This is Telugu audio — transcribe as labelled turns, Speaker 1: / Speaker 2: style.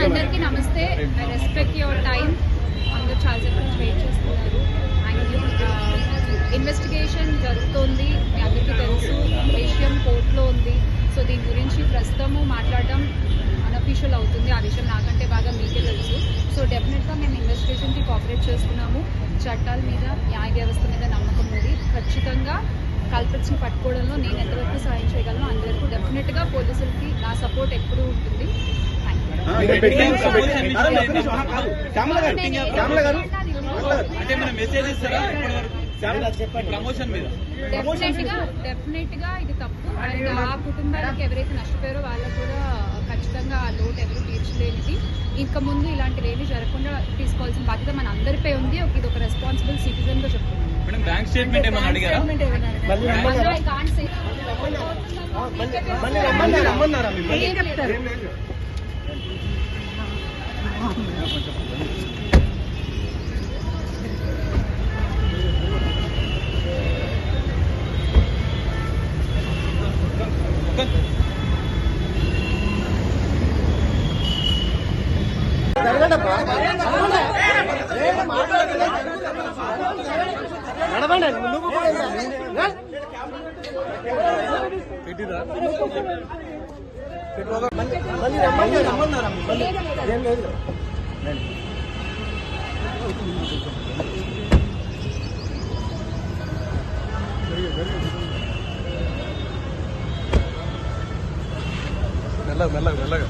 Speaker 1: అందరికీ నమస్తే. I respect your time. అందరూ చాలాసేపు నుంచి వెయిట్ చేస్తున్నారు. ఇన్వెస్టిగేషన్ జరుగుతోంది, మీ అందరికీ తెలుసు. విషయం కోర్టులో ఉంది. సో దీని గురించి ప్రస్తుతము మాట్లాడడం అన్అఫీషియల్ అవుతుంది. ఆ విషయం నాకంటే బాగా మీకే తెలుసు. సో డెఫినెట్గా మేము ఇన్వెస్టిగేషన్కి కోఆపరేట్ చేస్తున్నాము. చట్టాల మీద, న్యాయ వ్యవస్థ మీద నమ్మకం ఉంది. ఖచ్చితంగా కల్పిట్స్ని పట్టుకోవడంలో నేను ఎంతవరకు సాయం చేయగలను అంతవరకు డెఫినెట్గా పోలీసులకి నా సపోర్ట్ ఎప్పుడూ ఉంటుంది. డెఫినెట్ గా ఇది తప్పు. అండ్ ఆ కుటుంబాలకు ఎవరైతే నష్టపోయారో వాళ్ళకు కూడా ఖచ్చితంగా ఆ లోటు ఎవరు తీర్చలేనిది. ఇంకా ముందు ఇలాంటివి ఏమీ జరగకుండా తీసుకోవాల్సిన బాధ్యత మన అందరిపై ఉంది. ఇది ఒక రెస్పాన్సిబుల్ సిటిజన్ గా చెప్తున్నాను.
Speaker 2: బ్యాంక్ స్టేట్మెంట్ ఏమన్నా అడిగారా?
Speaker 3: మెల్లగా